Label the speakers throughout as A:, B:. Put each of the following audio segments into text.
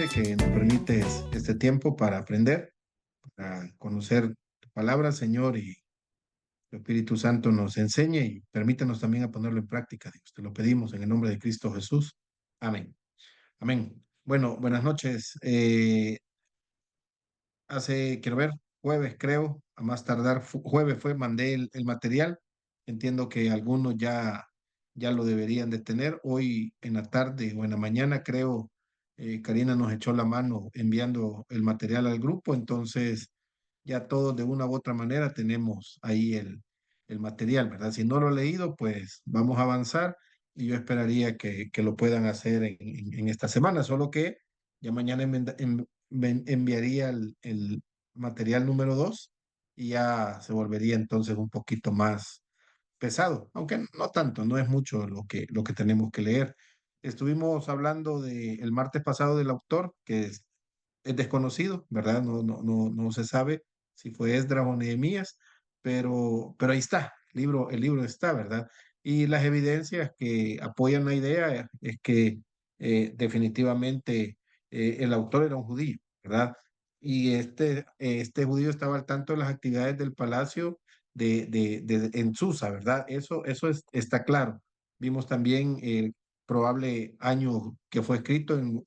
A: Padre, que nos permites este tiempo para aprender, para conocer tu palabra, Señor, y tu Espíritu Santo nos enseñe y permítanos también a ponerlo en práctica, Dios. Te lo pedimos en el nombre de Cristo Jesús. Amén. Amén. Bueno, buenas noches. Quiero ver, jueves creo, a más tardar, jueves fue, mandé el material. Entiendo que algunos ya lo deberían de tener. Hoy en la tarde o en la mañana creo, Karina nos echó la mano enviando el material al grupo, entonces ya todos de una u otra manera tenemos ahí el material, ¿verdad? Si no lo he leído, pues vamos a avanzar y yo esperaría que lo puedan hacer en esta semana, solo que ya mañana enviaría el material número 2 y ya se volvería entonces un poquito más pesado, aunque no tanto, no es mucho lo que tenemos que leer. Estuvimos hablando el martes pasado del autor, que es desconocido, ¿verdad? No se sabe si fue Esdras o Nehemías, pero ahí está, el libro está, ¿verdad? Y las evidencias que apoyan la idea es que definitivamente el autor era un judío, ¿verdad? Y este judío estaba al tanto de las actividades del palacio en Susa, ¿verdad? Eso está claro. Vimos también el probable año que fue escrito en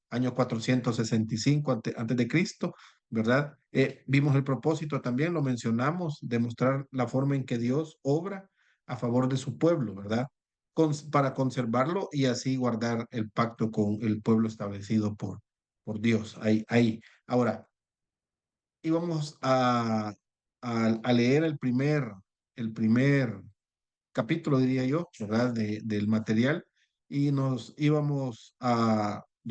A: año 465 antes de Cristo, ¿verdad? Vimos el propósito también, lo mencionamos, demostrar la forma en que Dios obra a favor de su pueblo, ¿verdad? Para conservarlo y así guardar el pacto con el pueblo establecido por Dios. Ahí. Ahora, íbamos a leer el primer capítulo, diría yo, ¿verdad? Del material y yo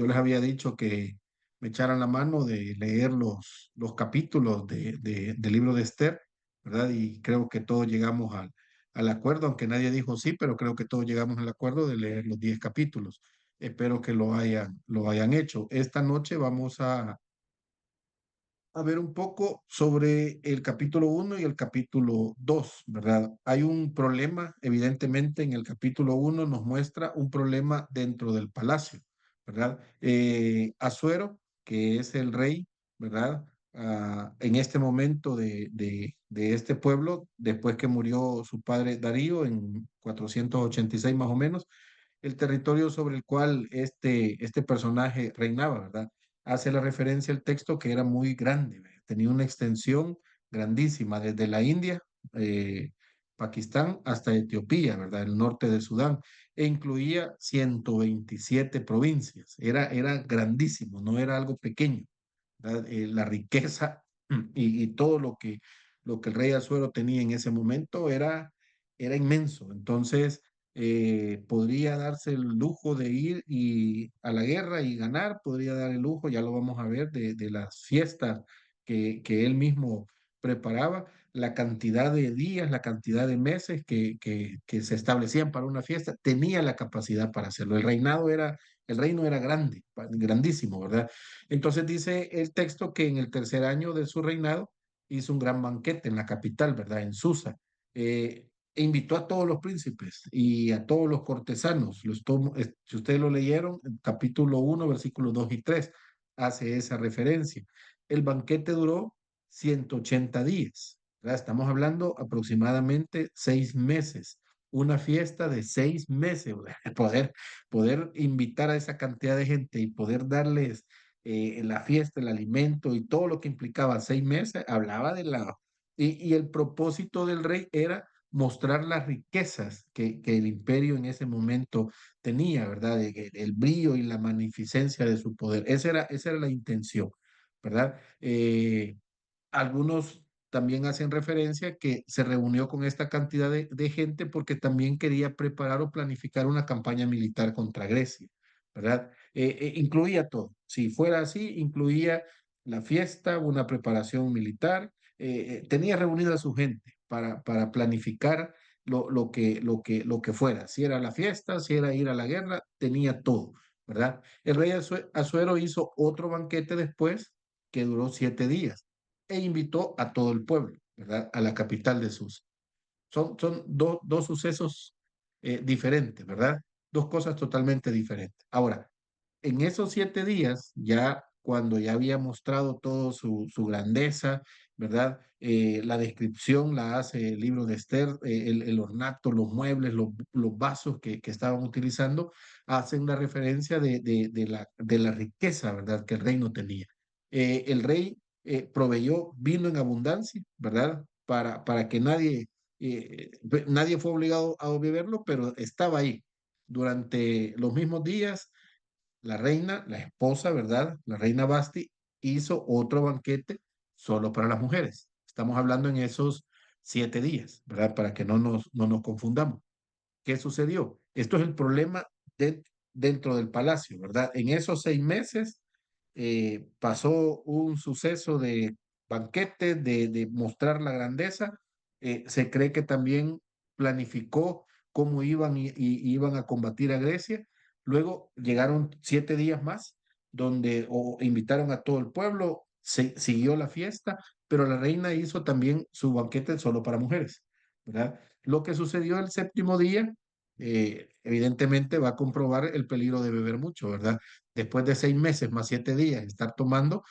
A: les había dicho que me echaran la mano de leer los capítulos del libro de Esther, ¿verdad? Y creo que todos llegamos al acuerdo, aunque nadie dijo sí, pero creo que todos llegamos al acuerdo de leer los 10 capítulos. Espero que lo hayan hecho. Esta noche vamos a ver un poco sobre el capítulo 1 y el capítulo 2, ¿verdad? Hay un problema, evidentemente, en el capítulo 1 nos muestra un problema dentro del palacio, ¿verdad? Asuero, que es el rey, ¿verdad? En este momento de este pueblo, después que murió su padre Darío en 486 más o menos, el territorio sobre el cual este personaje reinaba, ¿verdad? Hace la referencia al texto que era muy grande, ¿verdad? Tenía una extensión grandísima desde la India, eh, Pakistán, hasta Etiopía, ¿verdad? El norte de Sudán, e incluía 127 provincias. Era grandísimo, no era algo pequeño, ¿verdad? La riqueza y todo lo que el rey Asuero tenía en ese momento era inmenso. Entonces, podría darse el lujo de ir a la guerra y ganar, podría dar el lujo, ya lo vamos a ver, de las fiestas que él mismo preparaba, la cantidad de días, la cantidad de meses que se establecían para una fiesta, tenía la capacidad para hacerlo. El reino era grande, grandísimo, ¿verdad? Entonces dice el texto que en el tercer año de su reinado hizo un gran banquete en la capital, ¿verdad? En Susa. E invitó a todos los príncipes y a todos los cortesanos. Si ustedes lo leyeron, en capítulo 1, versículos 2 y 3, hace esa referencia. El banquete duró 180 días, ¿verdad? Estamos hablando aproximadamente 6 meses. Una fiesta de 6 meses, ¿verdad? Poder invitar a esa cantidad de gente y poder darles la fiesta, el alimento y todo lo que implicaba 6 meses, hablaba de la... Y el propósito del rey era mostrar las riquezas que el imperio en ese momento tenía, ¿verdad? El brillo y la magnificencia de su poder. Esa era la intención, ¿verdad? Algunos también hacen referencia que se reunió con esta cantidad de gente porque también quería preparar o planificar una campaña militar contra Grecia, ¿verdad? Incluía todo. Si fuera así, incluía la fiesta, una preparación militar, tenía reunida a su gente para planificar lo que fuera. Si era la fiesta, si era ir a la guerra, tenía todo, ¿verdad? El rey Asuero hizo otro banquete después que duró 7 días e invitó a todo el pueblo, ¿verdad? A la capital de Susa. Son dos sucesos diferentes, ¿verdad? Dos cosas totalmente diferentes. Ahora, en esos 7 días, ya cuando ya había mostrado todo su grandeza, ¿verdad? La descripción la hace el libro de Esther, el ornato, los muebles, los vasos que estaban utilizando, hacen una referencia de la riqueza, ¿verdad? Que el reino tenía. El rey proveyó vino en abundancia, ¿verdad? Para que nadie fue obligado a beberlo, pero estaba ahí durante los mismos días la reina, la esposa, ¿verdad? La reina Basti hizo otro banquete solo para las mujeres. Estamos hablando en esos 7 días, ¿verdad? Para que no nos confundamos. ¿Qué sucedió? Esto es el problema de- dentro del palacio, ¿verdad? En esos 6 meses pasó un suceso de banquete, de mostrar la grandeza. Se cree que también planificó cómo iban a combatir a Grecia. Luego llegaron 7 días más, donde invitaron a todo el pueblo, siguió la fiesta, pero la reina hizo también su banquete solo para mujeres, ¿verdad? Lo que sucedió el séptimo día, evidentemente va a comprobar el peligro de beber mucho, ¿verdad? Después de 6 meses más 7 días, estar tomando,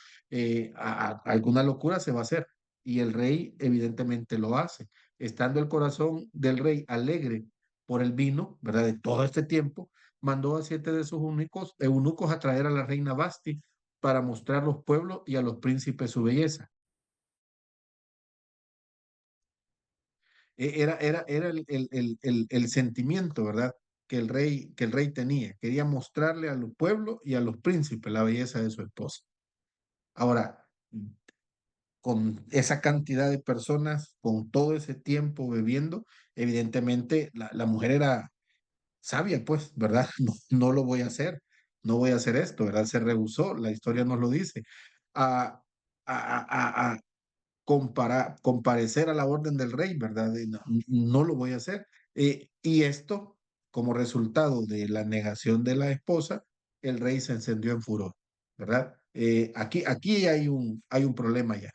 A: alguna locura se va a hacer. Y el rey evidentemente lo hace. Estando el corazón del rey alegre por el vino, ¿verdad? De todo este tiempo, mandó a 7 de sus eunucos a traer a la reina Basti para mostrar a los pueblos y a los príncipes su belleza. Era el sentimiento, ¿verdad? Que el rey tenía. Quería mostrarle a los pueblos y a los príncipes la belleza de su esposa. Ahora, con esa cantidad de personas, con todo ese tiempo bebiendo, evidentemente la mujer era sabia, pues, ¿verdad? No, no lo voy a hacer, no voy a hacer esto, ¿verdad? Se rehusó, la historia nos lo dice, a, a comparecer a la orden del rey, ¿verdad? No, no lo voy a hacer. Y esto, como resultado de la negación de la esposa, el rey se encendió en furor, ¿verdad? Aquí hay un problema ya,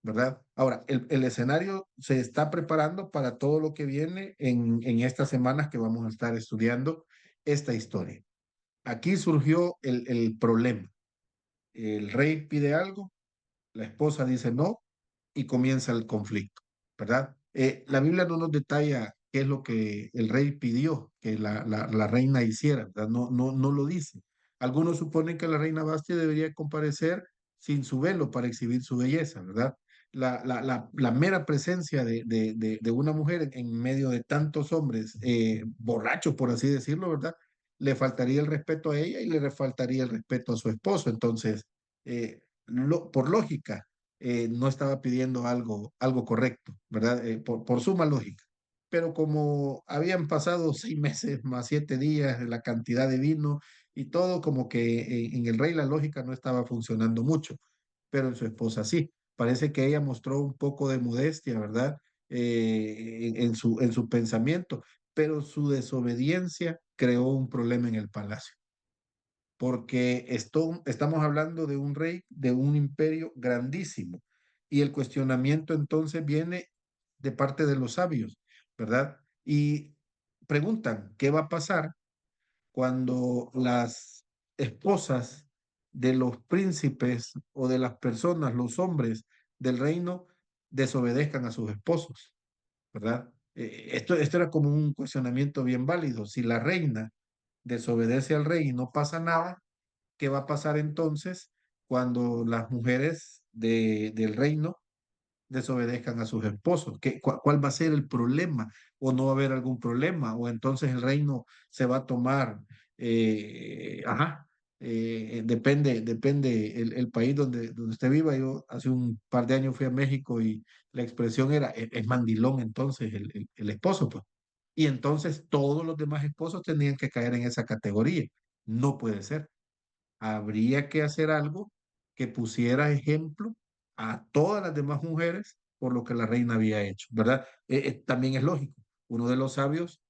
A: ¿verdad? Ahora, el escenario se está preparando para todo lo que viene en estas semanas que vamos a estar estudiando esta historia. Aquí surgió el problema. El rey pide algo, la esposa dice no y comienza el conflicto, ¿verdad? La Biblia no nos detalla qué es lo que el rey pidió que la reina hiciera, ¿verdad? No lo dice. Algunos suponen que la reina Bastia debería comparecer sin su velo para exhibir su belleza, ¿verdad? La mera presencia de una mujer en medio de tantos hombres borrachos, por así decirlo, ¿verdad? Le faltaría el respeto a ella y le faltaría el respeto a su esposo. Entonces, por lógica, no estaba pidiendo algo correcto, ¿verdad? Por suma lógica. Pero como habían pasado 6 meses más 7 días, la cantidad de vino y todo, como que en el rey la lógica no estaba funcionando mucho, pero en su esposa sí. Parece que ella mostró un poco de modestia, ¿verdad? En su pensamiento, pero su desobediencia creó un problema en el palacio porque estamos hablando de un rey, de un imperio grandísimo. Y el cuestionamiento entonces viene de parte de los sabios, ¿verdad? Y preguntan, ¿qué va a pasar cuando las esposas de los príncipes o de las personas, los hombres del reino, desobedezcan a sus esposos, ¿verdad? Esto era como un cuestionamiento bien válido. Si la reina desobedece al rey y no pasa nada, ¿qué va a pasar entonces cuando las mujeres del reino desobedezcan a sus esposos? ¿Cuál va a ser el problema? ¿O no va a haber algún problema? ¿O entonces el reino se va a tomar? Ajá, depende el país donde usted viva. Yo hace un par de años fui a México y la expresión era, es mandilón entonces el esposo, pues. Y entonces todos los demás esposos tenían que caer en esa categoría. No puede ser. Habría que hacer algo que pusiera ejemplo a todas las demás mujeres por lo que la reina había hecho, ¿verdad? También es lógico. Uno de los sabios,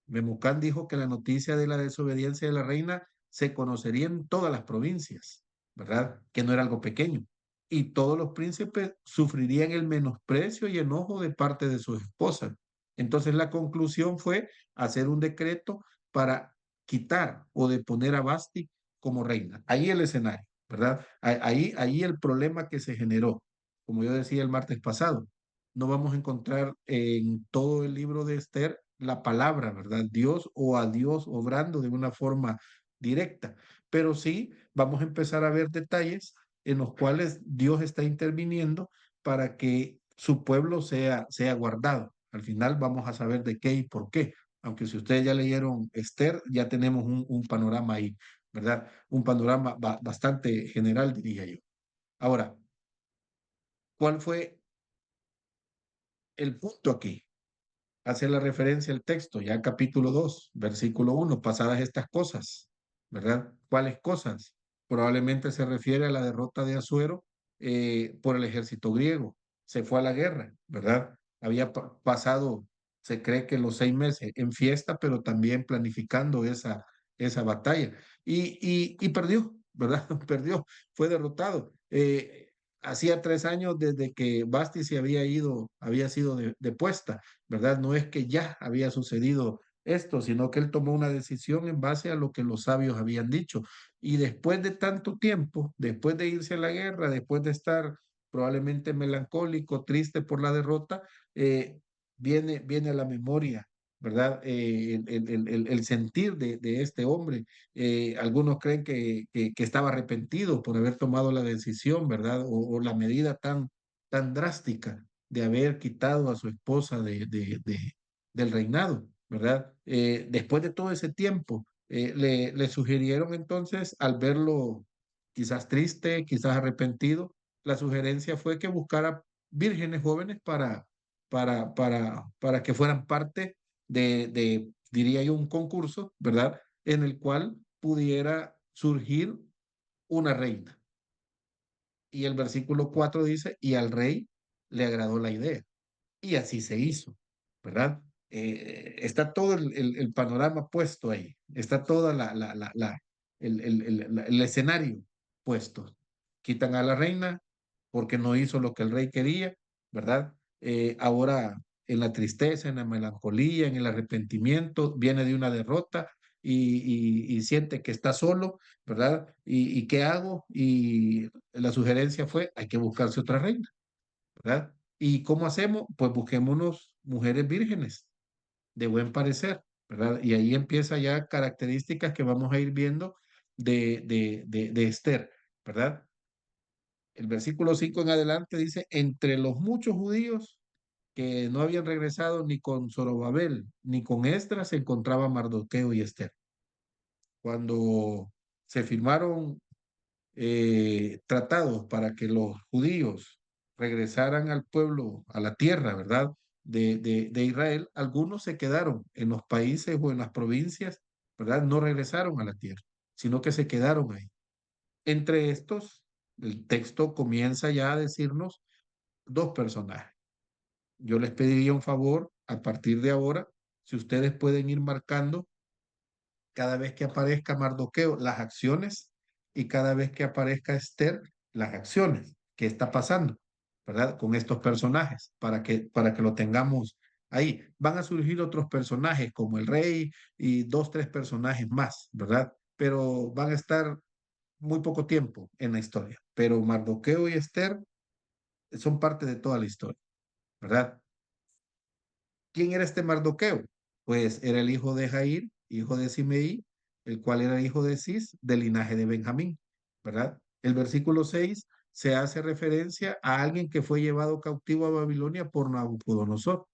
A: Memucán, dijo que la noticia de la desobediencia de la reina se conocería en todas las provincias, ¿verdad? Que no era algo pequeño. Y todos los príncipes sufrirían el menosprecio y enojo de parte de sus esposas. Entonces la conclusión fue hacer un decreto para quitar o deponer a Basti como reina. Ahí el escenario, ¿verdad? Ahí el problema que se generó, como yo decía el martes pasado, no vamos a encontrar en todo el libro de Esther la palabra, ¿verdad? Dios o a Dios obrando de una forma directa, pero sí vamos a empezar a ver detalles en los cuales Dios está interviniendo para que su pueblo sea guardado. Al final vamos a saber de qué y por qué. Aunque si ustedes ya leyeron Esther, ya tenemos un panorama ahí, ¿verdad? Un panorama bastante general, diría yo. Ahora, ¿cuál fue el punto aquí? Hace la referencia al texto, ya capítulo 2 versículo 1 pasadas estas cosas, ¿verdad? ¿Cuáles cosas? Probablemente se refiere a la derrota de Asuero por el ejército griego. Se fue a la guerra, ¿verdad? Había pasado, se cree que los 6 meses en fiesta, pero también planificando esa batalla. Y perdió, ¿verdad? Perdió, fue derrotado. Hacía 3 años desde que Basti se había ido, había sido depuesta, ¿verdad? No es que ya había sucedido esto, sino que él tomó una decisión en base a lo que los sabios habían dicho. Y después de tanto tiempo, después de irse a la guerra, después de estar probablemente melancólico, triste por la derrota, eh, viene a la memoria, ¿verdad? El sentir de este hombre. Algunos creen que estaba arrepentido por haber tomado la decisión, ¿verdad? O la medida tan drástica de haber quitado a su esposa del reinado, ¿verdad? Después de todo ese tiempo, le sugirieron entonces, al verlo quizás triste, quizás arrepentido, la sugerencia fue que buscara vírgenes jóvenes para que fueran parte diría yo, un concurso, ¿verdad? En el cual pudiera surgir una reina. Y el versículo 4 dice, y al rey le agradó la idea. Y así se hizo, ¿verdad? Está todo el panorama puesto ahí, está toda el escenario puesto. Quitan a la reina porque no hizo lo que el rey quería, ¿verdad? Ahora en la tristeza, en la melancolía, en el arrepentimiento, viene de una derrota y siente que está solo, ¿verdad? ¿Y qué hago? Y la sugerencia fue, hay que buscarse otra reina, ¿verdad? ¿Y cómo hacemos? Pues busquémonos mujeres vírgenes, de buen parecer, ¿verdad? Y ahí empieza ya características que vamos a ir viendo de Esther, ¿verdad? El versículo 5 en adelante dice, entre los muchos judíos que no habían regresado ni con Zorobabel ni con Esdras se encontraba Mardoqueo y Esther. Cuando se firmaron tratados para que los judíos regresaran al pueblo, a la tierra, ¿verdad? De Israel, algunos se quedaron en los países o en las provincias, ¿verdad? No regresaron a la tierra, sino que se quedaron ahí. Entre estos, el texto comienza ya a decirnos dos personajes. Yo les pediría un favor a partir de ahora, si ustedes pueden ir marcando cada vez que aparezca Mardoqueo las acciones y cada vez que aparezca Esther las acciones. ¿Qué está pasando? ¿Verdad? Con estos personajes, para que lo tengamos ahí. Van a surgir otros personajes como el rey y dos, tres personajes más, ¿verdad? Pero van a estar muy poco tiempo en la historia. Pero Mardoqueo y Esther son parte de toda la historia, ¿verdad? ¿Quién era este Mardoqueo? Pues era el hijo de Jair, hijo de Simeí, el cual era hijo de Cis, del linaje de Benjamín, ¿verdad? El versículo 6 se hace referencia a alguien que fue llevado cautivo a Babilonia por Nabucodonosor.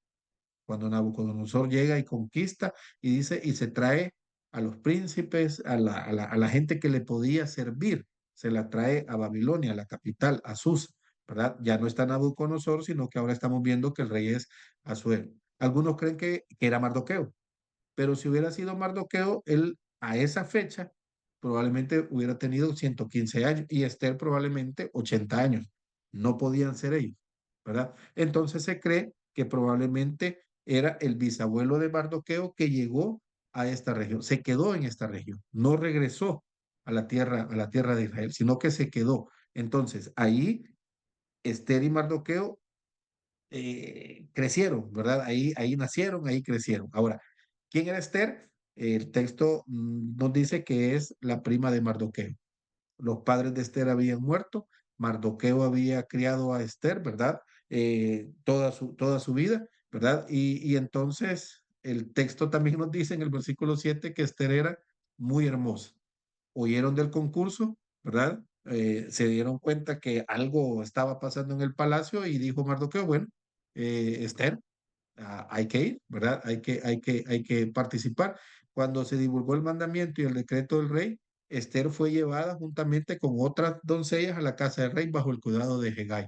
A: Cuando Nabucodonosor llega y conquista y dice, y se trae a los príncipes, a la gente que le podía servir, se la trae a Babilonia, a la capital, a Susa, ¿verdad? Ya no está Nabucodonosor, sino que ahora estamos viendo que el rey es Asuero. Algunos creen que era Mardoqueo, pero si hubiera sido Mardoqueo, él a esa fecha probablemente hubiera tenido 115 años y Esther probablemente 80 años. No podían ser ellos, ¿verdad? Entonces se cree que probablemente era el bisabuelo de Mardoqueo que llegó a esta región, se quedó en esta región, no regresó a la tierra de Israel, sino que se quedó. Entonces, ahí Esther y Mardoqueo crecieron, ¿verdad? Ahí nacieron, ahí crecieron. Ahora, ¿quién era Esther? El texto nos dice que es la prima de Mardoqueo. Los padres de Esther habían muerto, Mardoqueo había criado a Esther, ¿verdad? Toda su vida, ¿verdad? Y entonces el texto también nos dice en el versículo 7 que Esther era muy hermosa. Oyeron del concurso, ¿verdad? Se dieron cuenta que algo estaba pasando en el palacio y dijo Mardoqueo, bueno, Esther, hay que ir, ¿verdad? Hay que participar. Cuando se divulgó el mandamiento y el decreto del rey, Esther fue llevada juntamente con otras doncellas a la casa del rey bajo el cuidado de Hegai.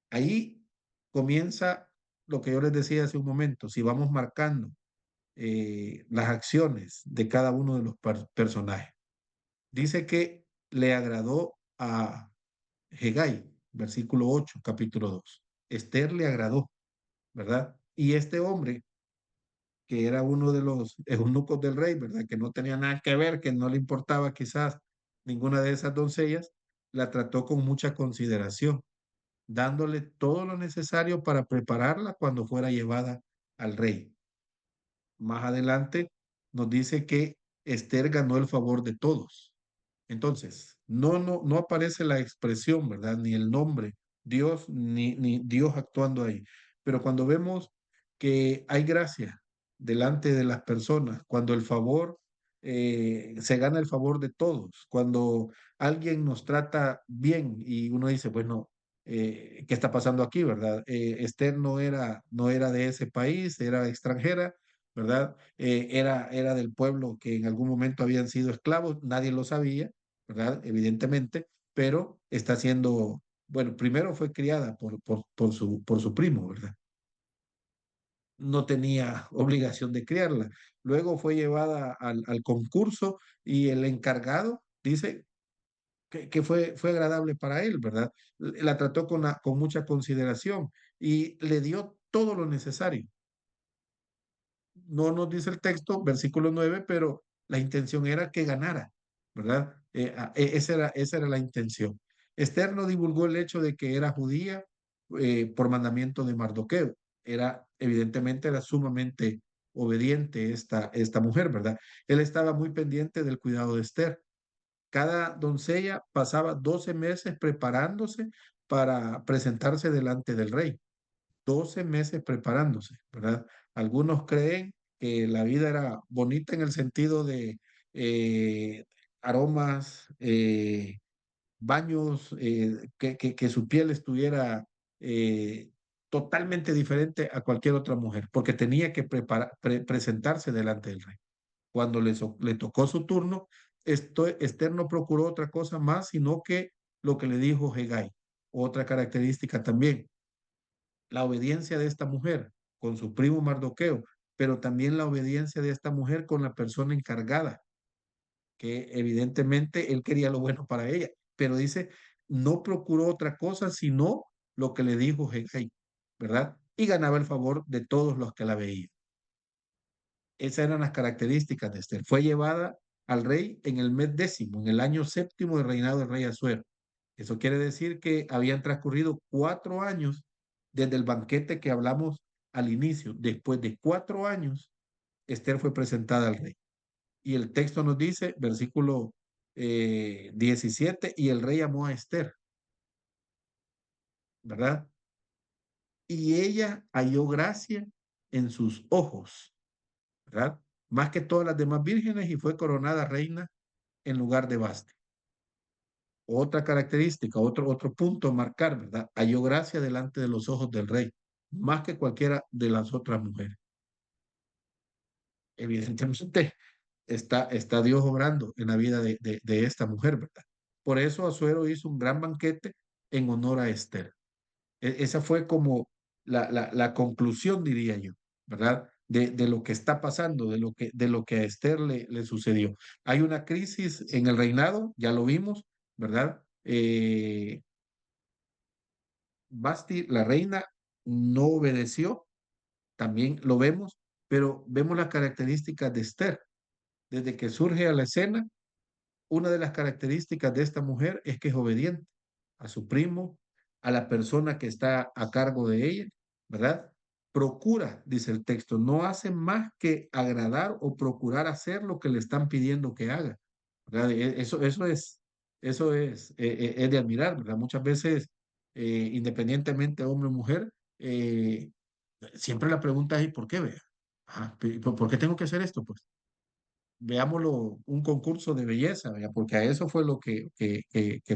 A: Ahí comienza lo que yo les decía hace un momento. Si vamos marcando las acciones de cada uno de los personajes, dice que le agradó a Hegai, versículo 8, capítulo 2. Esther le agradó, ¿verdad? Y este hombre que era uno de los eunucos del rey, ¿verdad? Que no tenía nada que ver, que no le importaba quizás ninguna de esas doncellas, la trató con mucha consideración, dándole todo lo necesario para prepararla cuando fuera llevada al rey. Más adelante nos dice que Esther ganó el favor de todos. Entonces, no aparece la expresión, ¿verdad? Ni el nombre, Dios, ni Dios actuando ahí. Pero cuando vemos que hay gracia delante de las personas, cuando el favor, se gana el favor de todos, cuando alguien nos trata bien y uno dice, bueno, ¿qué está pasando aquí, verdad? Esther no era de ese país, era extranjera, ¿verdad? Era del pueblo que en algún momento habían sido esclavos, nadie lo sabía, ¿verdad? Evidentemente, pero está siendo, bueno, primero fue criada por su primo, ¿verdad? No tenía obligación de criarla. Luego fue llevada al concurso y el encargado dice que fue agradable para él, ¿verdad? La trató con mucha consideración y le dio todo lo necesario. No nos dice el texto, versículo 9, pero la intención era que ganara, ¿verdad? Esa era la intención. Esther no divulgó el hecho de que era judía por mandamiento de Mardoqueo. Evidentemente, era sumamente obediente esta mujer, ¿verdad? Él estaba muy pendiente del cuidado de Esther. Cada doncella pasaba 12 meses preparándose para presentarse delante del rey. 12 meses preparándose, ¿verdad? Algunos creen que la vida era bonita en el sentido de eh, aromas, baños, que su piel estuviera eh, totalmente diferente a cualquier otra mujer, porque tenía que presentarse delante del rey. Cuando le tocó su turno, Esther no procuró otra cosa más, sino que lo que le dijo Hegai. Otra característica también, la obediencia de esta mujer con su primo Mardoqueo, pero también la obediencia de esta mujer con la persona encargada, que evidentemente él quería lo bueno para ella, pero dice, no procuró otra cosa sino lo que le dijo Hegai, ¿verdad? Y ganaba el favor de todos los que la veían. Esas eran las características de Esther. Fue llevada al rey en el mes décimo, en el año séptimo del reinado del rey Asuero. Eso quiere decir que habían transcurrido 4 años desde el banquete que hablamos al inicio. Después de 4 años, Esther fue presentada al rey. Y el texto nos dice, versículo 17, y el rey amó a Esther, ¿verdad? Y ella halló gracia en sus ojos, ¿verdad? Más que todas las demás vírgenes y fue coronada reina en lugar de Basti. Otra característica, otro punto a marcar, ¿verdad? Halló gracia delante de los ojos del rey, más que cualquiera de las otras mujeres. Evidentemente está Dios obrando en la vida de esta mujer, ¿verdad? Por eso Asuero hizo un gran banquete en honor a Esther. Esa fue como la conclusión, diría yo, ¿verdad? De lo que está pasando, de lo que a Esther le sucedió. Hay una crisis en el reinado, ya lo vimos, ¿verdad? Basti, la reina, no obedeció, también lo vemos, pero vemos las características de Esther. Desde que surge a la escena, una de las características de esta mujer es que es obediente a su primo, a la persona que está a cargo de ella, ¿verdad? procura, dice el texto, no hace más que agradar o procurar hacer lo que le están pidiendo que haga. ¿Verdad? Es de admirar, ¿verdad? Muchas veces, independientemente hombre o mujer, siempre la pregunta es, ¿y por qué, vea? ¿Por qué tengo que hacer esto? Pues veámoslo, un concurso de belleza, ¿vea? Porque a eso fue lo que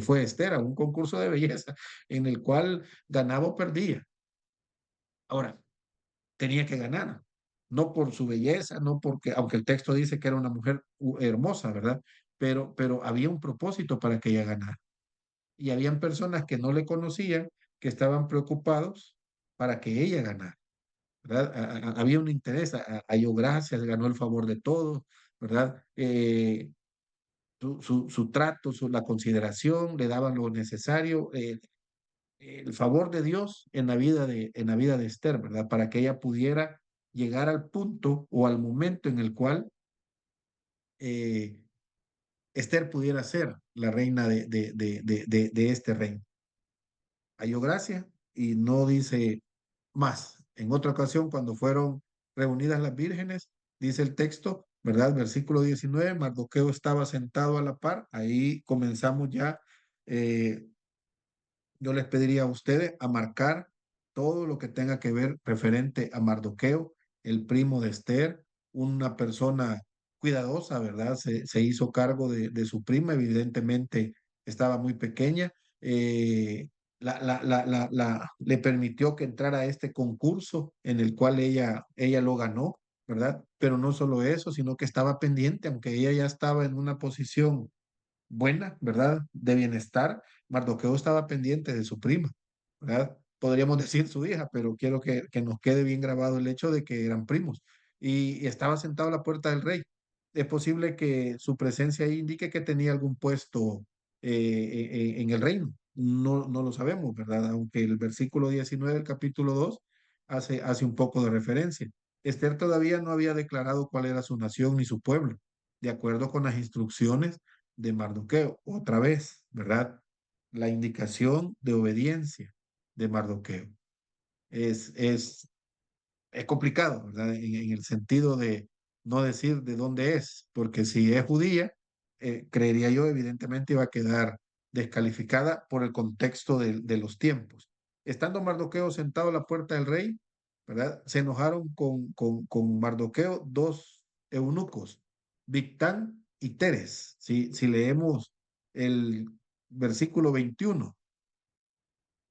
A: fue Esther, a un concurso de belleza en el cual ganaba o perdía. Ahora, tenía que ganar, no por su belleza, no porque, aunque el texto dice que era una mujer hermosa, ¿verdad? Pero había un propósito para que ella ganara. Y habían personas que no le conocían, que estaban preocupados para que ella ganara, ¿verdad? Había un interés, halló gracias, ganó el favor de todos, ¿verdad? Su trato, la consideración, le daban lo necesario, el favor de Dios en la vida de Esther, ¿verdad? Para que ella pudiera llegar al punto o al momento en el cual eh, Esther pudiera ser la reina de este reino. Halló gracia y no dice más. En otra ocasión, cuando fueron reunidas las vírgenes, dice el texto, ¿verdad? Versículo 19, Mardoqueo estaba sentado a la par, ahí comenzamos ya eh, yo les pediría a ustedes a marcar todo lo que tenga que ver referente a Mardoqueo, el primo de Esther, una persona cuidadosa, ¿verdad? Se hizo cargo de su prima, evidentemente estaba muy pequeña. Le permitió que entrara a este concurso en el cual ella lo ganó, ¿verdad? Pero no solo eso, sino que estaba pendiente, aunque ella ya estaba en una posición buena, ¿verdad? De bienestar. Mardoqueo estaba pendiente de su prima, ¿verdad? Podríamos decir su hija, pero quiero que nos quede bien grabado el hecho de que eran primos. Y estaba sentado a la puerta del rey. Es posible que su presencia ahí indique que tenía algún puesto en el reino. No lo sabemos, ¿verdad? Aunque el versículo 19 del capítulo 2 hace un poco de referencia. Esther todavía no había declarado cuál era su nación ni su pueblo, de acuerdo con las instrucciones de Mardoqueo. Otra vez, ¿verdad? La indicación de obediencia de Mardoqueo. Es, es, es complicado, ¿verdad? En el sentido de no decir de dónde es, porque si es judía, creería yo, evidentemente iba a quedar descalificada por el contexto de los tiempos. Estando Mardoqueo sentado a la puerta del rey, ¿verdad? Se enojaron con Mardoqueo dos eunucos, Victán y Teres. Si leemos el versículo 21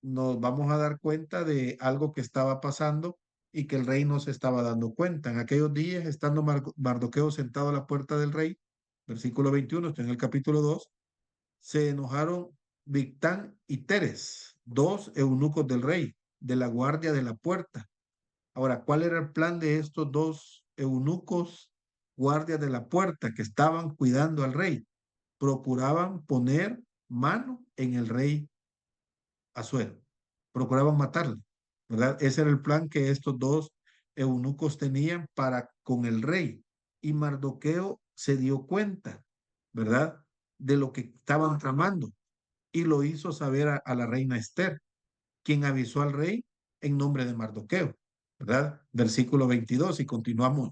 A: nos vamos a dar cuenta de algo que estaba pasando y que el rey no se estaba dando cuenta. En aquellos días, estando Mardoqueo sentado a la puerta del rey, versículo 21, está en el capítulo 2, se enojaron Victán y Teres, dos eunucos del rey, de la guardia de la puerta. Ahora, ¿cuál era el plan de estos dos eunucos, guardias de la puerta, que estaban cuidando al rey? Procuraban poner mano en el rey Asuero. Procuraban matarle, ¿verdad? Ese era el plan que estos dos eunucos tenían para con el rey. Y Mardoqueo se dio cuenta, ¿verdad? De lo que estaban tramando y lo hizo saber a la reina Esther, quien avisó al rey en nombre de Mardoqueo, ¿verdad? Versículo 22 y continuamos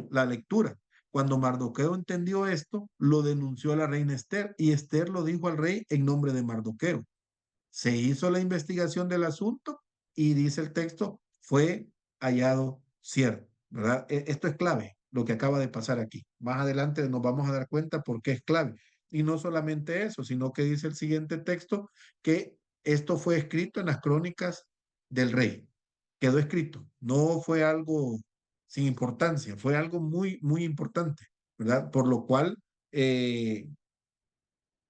A: la lectura. Cuando Mardoqueo entendió esto, lo denunció a la reina Esther y Esther lo dijo al rey en nombre de Mardoqueo. Se hizo la investigación del asunto y dice el texto, fue hallado cierto, ¿verdad? Esto es clave, lo que acaba de pasar aquí. Más adelante nos vamos a dar cuenta por qué es clave. Y no solamente eso, sino que dice el siguiente texto que esto fue escrito en las crónicas del rey. Quedó escrito, no fue algo sin importancia, fue algo muy importante, ¿verdad? Por lo cual se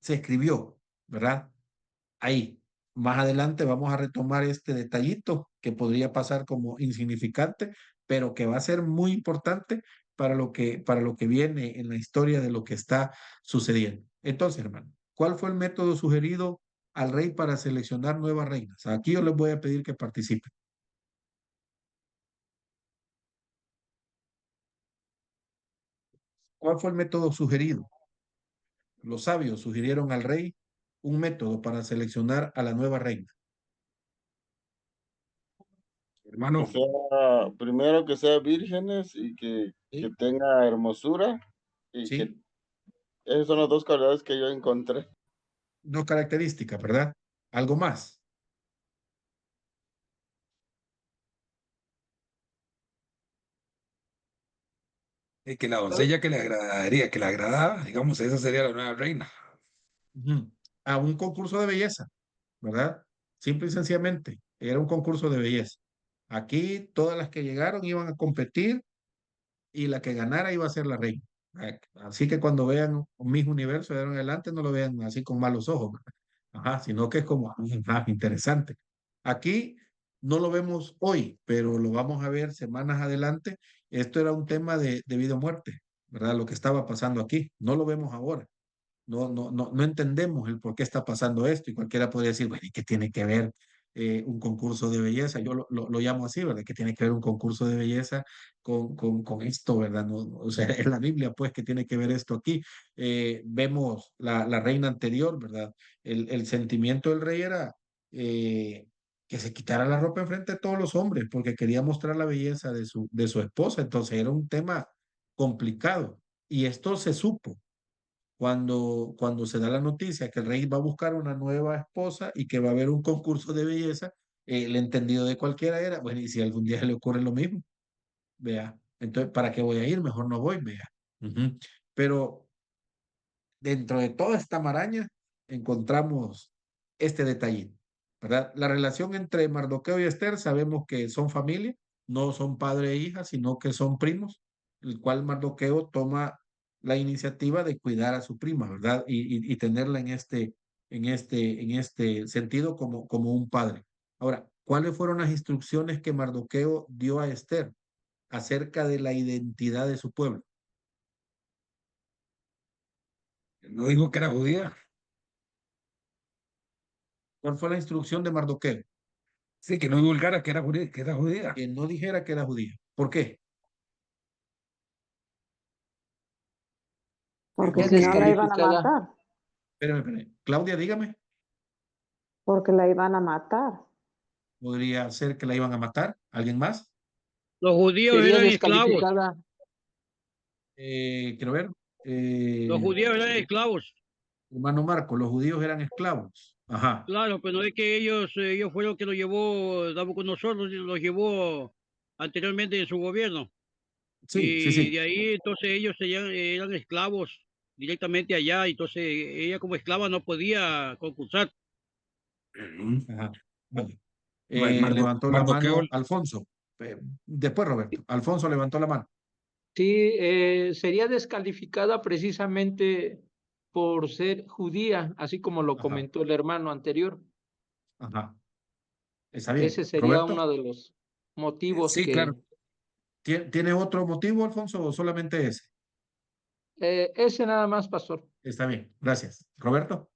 A: escribió, ¿verdad? Ahí. Más adelante vamos a retomar este detallito que podría pasar como insignificante, pero que va a ser muy importante para lo que viene en la historia de lo que está sucediendo. Entonces, hermano, ¿cuál fue el método sugerido al rey para seleccionar nuevas reinas? Aquí yo les voy a pedir que participen. ¿Cuál fue el método sugerido? Los sabios sugirieron al rey un método para seleccionar a la nueva reina.
B: Que
C: hermano.
B: sea, primero que sea vírgenes y que
A: ¿Sí?
B: tenga hermosura y que
A: ¿Sí?
B: esas son las dos cualidades que yo encontré.
A: Dos características, ¿verdad? Algo más.
C: Que la doncella que le agradaría, que le agradaba, digamos, esa sería la nueva reina.
A: Ujú. A un concurso de belleza, ¿verdad? Simple y sencillamente, era un concurso de belleza. Aquí todas las que llegaron iban a competir y la que ganara iba a ser la reina. Así que cuando vean un Miss Universo de ahora en adelante, no lo vean así con malos ojos, ¿verdad? Ajá, sino que es como interesante. Aquí no lo vemos hoy, pero lo vamos a ver semanas adelante. Esto era un tema de vida o muerte, ¿verdad? Lo que estaba pasando aquí. No lo vemos ahora. No entendemos el por qué está pasando esto y cualquiera podría decir, bueno, ¿y qué tiene que ver un concurso de belleza? Yo lo llamo así, ¿verdad? ¿Qué tiene que ver un concurso de belleza con esto, ¿verdad? No, o sea, es la Biblia, pues, que tiene que ver esto aquí. Vemos la reina anterior, ¿verdad? El sentimiento del rey era que se quitara la ropa enfrente de todos los hombres porque quería mostrar la belleza de su esposa. Entonces era un tema complicado y esto se supo cuando se da la noticia que el rey va a buscar una nueva esposa y que va a haber un concurso de belleza, el entendido de cualquiera era, bueno, y si algún día se le ocurre lo mismo, vea, entonces, ¿para qué voy a ir? Mejor no voy, vea. Ujú. Pero dentro de toda esta maraña encontramos este detallito, ¿verdad? La relación entre Mardoqueo y Esther sabemos que son familia, no son padre e hija, sino que son primos, el cual Mardoqueo toma la iniciativa de cuidar a su prima, ¿verdad? Y tenerla en este sentido como un padre. Ahora, ¿cuáles fueron las instrucciones que Mardoqueo dio a Esther acerca de la identidad de su pueblo?
C: No dijo que era judía.
A: ¿Cuál fue la instrucción de Mardoqueo?
C: Sí, que no divulgara que era judía, que era judía.
A: Que no dijera que era judía. ¿Por qué?
D: Porque
A: ¿Por
D: si no la
A: qué?
D: iban a
E: Descalificada.
D: matar,
A: Espérame. Claudia, dígame.
D: porque la iban a matar.
A: ¿Podría ser que la iban a matar? ¿Alguien más?
E: Los judíos
D: Sería
E: eran esclavos.
D: descalificada.
A: Quiero ver.
E: Los
A: Eh,
E: judíos eran esclavos.
A: hermano Marco, los judíos eran esclavos. Ajá.
E: Claro, pero no es que ellos fueron los que los llevó Nabucodonosor, los llevó anteriormente en su gobierno.
A: Sí, sí,
E: Y de
A: sí.
E: ahí entonces ellos eran esclavos directamente allá. Entonces ella como esclava no podía concursar.
C: Ujú.
A: Ajá. Vale.
C: Mardo-
A: Levantó la
C: Mardoqueo,
A: mano Alfonso. Después Roberto. Alfonso levantó la mano.
D: Sí, sería descalificada precisamente por ser judía, así como lo
A: Ajá.
D: comentó el hermano anterior.
A: Ajá. Está bien.
D: Ese sería
A: Roberto,
D: uno de los motivos
C: sí, claro.
D: que
A: ¿tiene otro motivo, Alfonso, o solamente ese?
D: ese nada más, pastor.
A: Está bien. Gracias. Roberto.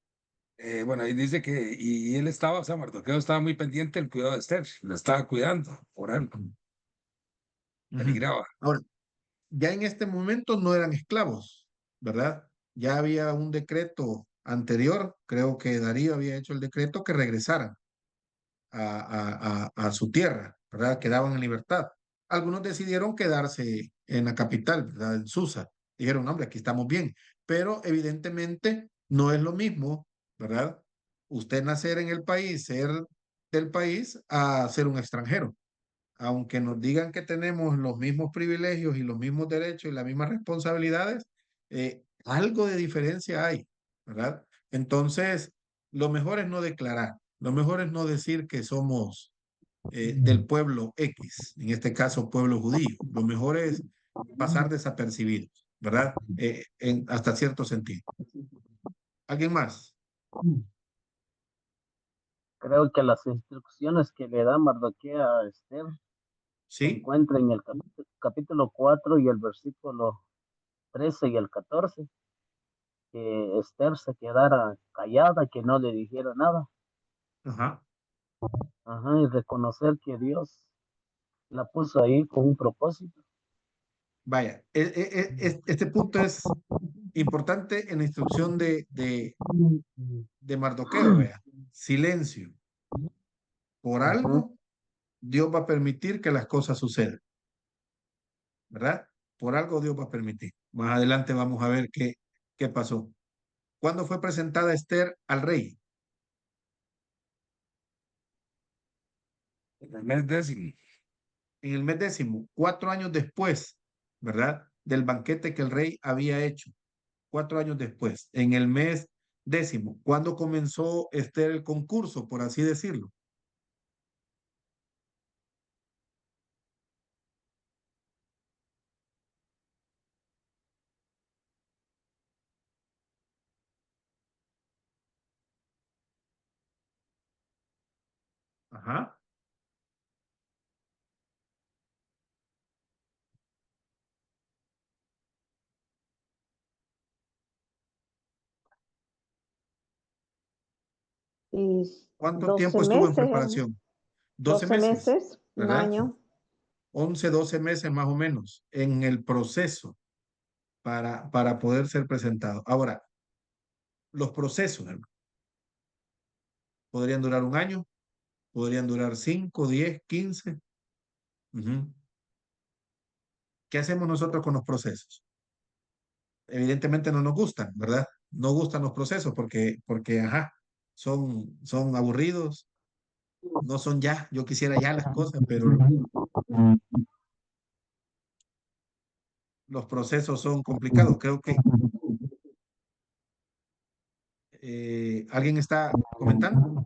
C: Bueno, ahí dice que, y él estaba, o sea, Mardoqueo estaba muy pendiente del cuidado de Esther, la estaba cuidando, por él,
A: Ujú.
C: peligraba.
A: Ahora, ya en este momento no eran esclavos, ¿verdad? Ya había un decreto anterior, creo que Darío había hecho el decreto que regresaran a su tierra, ¿verdad? Quedaban en libertad. Algunos decidieron quedarse en la capital, ¿verdad? En Susa. Dijeron, "No, hombre, aquí estamos bien", pero evidentemente no es lo mismo, ¿verdad? Usted nacer en el país, ser del país, a ser un extranjero, aunque nos digan que tenemos los mismos privilegios y los mismos derechos y las mismas responsabilidades, algo de diferencia hay, ¿verdad? Entonces, lo mejor es no declarar, lo mejor es no decir que somos del pueblo X, en este caso pueblo judío, lo mejor es pasar desapercibidos, ¿verdad? Hasta cierto sentido. ¿Alguien más?
F: Creo que las instrucciones que le da Mardoqueo a Esther se
A: ¿Sí?
F: encuentran en el capítulo 4 y el versículo 13 y el 14, que Esther se quedara callada, que no le dijera nada,
A: Ajá.
F: ajá, y reconocer que Dios la puso ahí con un propósito.
A: Vaya, este punto es importante en la instrucción de Mardoqueo, vea. Silencio. Por
F: Ujú.
A: algo Dios va a permitir que las cosas sucedan, ¿verdad? Por algo Dios va a permitir. Más adelante vamos a ver qué pasó. ¿Cuándo fue presentada Esther al rey?
C: En el mes 10º.
A: En el mes 10º, 4 años después, ¿verdad? Del banquete que el rey había hecho. 4 años después, en el mes 10º. ¿Cuándo comenzó Esther el concurso, por así decirlo? Ajá.
G: Y
A: ¿Cuánto
G: 12
A: tiempo estuvo en
G: meses,
A: preparación? 12
G: 12
A: meses,
G: meses, un
A: ¿verdad?
G: año.
A: 11, 12 meses más o menos en el proceso para poder ser presentado. Ahora, los procesos, hermano, podrían durar un año, podrían durar 5, 10, 15. Ujú. ¿Qué hacemos nosotros con los procesos? Evidentemente no nos gustan, ¿verdad? No gustan los procesos porque ajá, son aburridos, no son ya, yo quisiera ya las cosas, pero los procesos son complicados. Creo que alguien está comentando.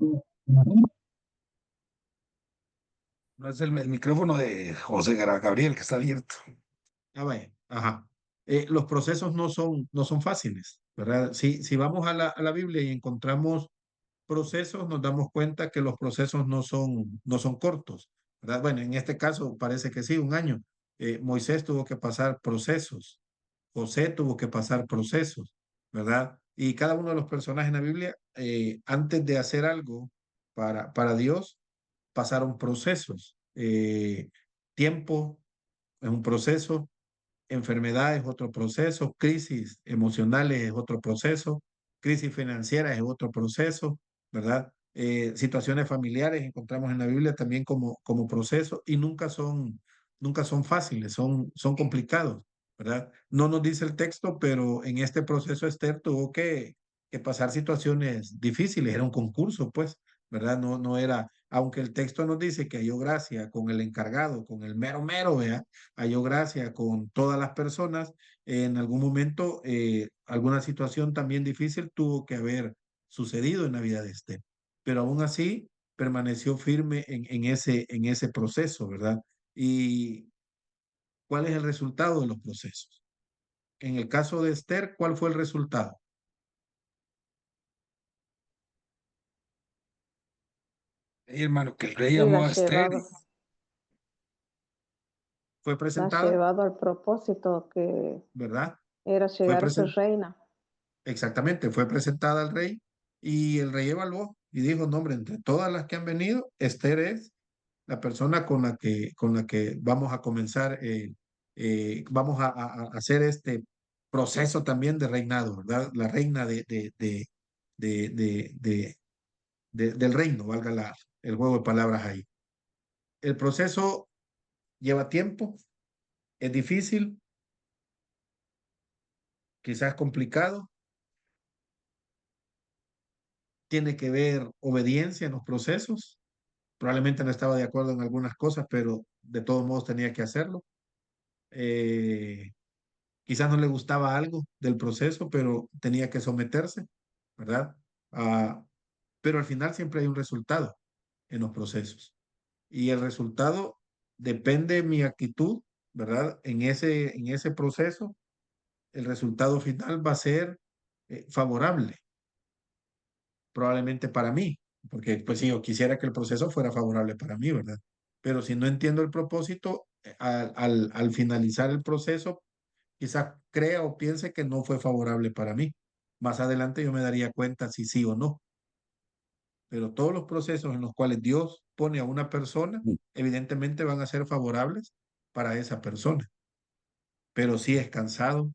C: No es el micrófono de José Gabriel que está abierto.
A: Ah, vaya, ajá. Los procesos no son fáciles, ¿verdad? Si vamos a la Biblia y encontramos procesos, nos damos cuenta que los procesos no son cortos, ¿verdad? Bueno, en este caso parece que sí, un año. Moisés tuvo que pasar procesos, José tuvo que pasar procesos, ¿verdad? Y cada uno de los personajes en la Biblia, antes de hacer algo para Dios, pasaron procesos. Tiempo es un proceso, enfermedad es otro proceso, crisis emocionales es otro proceso, crisis financiera es otro proceso, ¿verdad? Situaciones familiares encontramos en la Biblia también como proceso y nunca son fáciles, son complicados, ¿verdad? No nos dice el texto, pero en este proceso Esther tuvo que pasar situaciones difíciles, era un concurso, pues, ¿verdad? No era, aunque el texto nos dice que halló gracia con el encargado, con el mero mero, ¿vea? Halló gracia con todas las personas. En algún momento, alguna situación también difícil tuvo que haber sucedido en la vida de Esther, pero aún así permaneció firme en ese proceso, ¿verdad? ¿Y cuál es el resultado de los procesos? En el caso de Esther, ¿cuál fue el resultado?
C: Y hermano, que el rey
G: Y
C: llamó a Esther.
A: Fue
G: la
A: presentada,
G: llevado al propósito que
A: ¿verdad?
G: era
A: Fue
G: llegar a ser
A: presentada.
G: reina.
A: Exactamente, fue presentada al rey y el rey evaluó y dijo, no, hombre, entre todas las que han venido, Esther es la persona con la que vamos a comenzar, vamos a hacer este proceso también de reinado, ¿verdad? La reina de, de, de, del reino, valga el juego de palabras ahí. El proceso lleva tiempo, es difícil, quizás complicado, tiene que ver obediencia en los procesos. Probablemente no estaba de acuerdo en algunas cosas, pero de todos modos tenía que hacerlo. Eh, Quizás no le gustaba algo del proceso, pero tenía que someterse, ¿verdad? Ah, pero al final siempre hay un resultado en los procesos. Y el resultado depende de mi actitud, ¿verdad? En ese proceso, el resultado final va a ser favorable, probablemente para mí, porque pues sí, yo quisiera que el proceso fuera favorable para mí, ¿verdad? Pero si no entiendo el propósito, al finalizar el proceso, quizás crea o piense que no fue favorable para mí. Más adelante yo me daría cuenta si sí o no. Pero todos los procesos en los cuales Dios pone a una persona, evidentemente van a ser favorables para esa persona. Pero sí es cansado,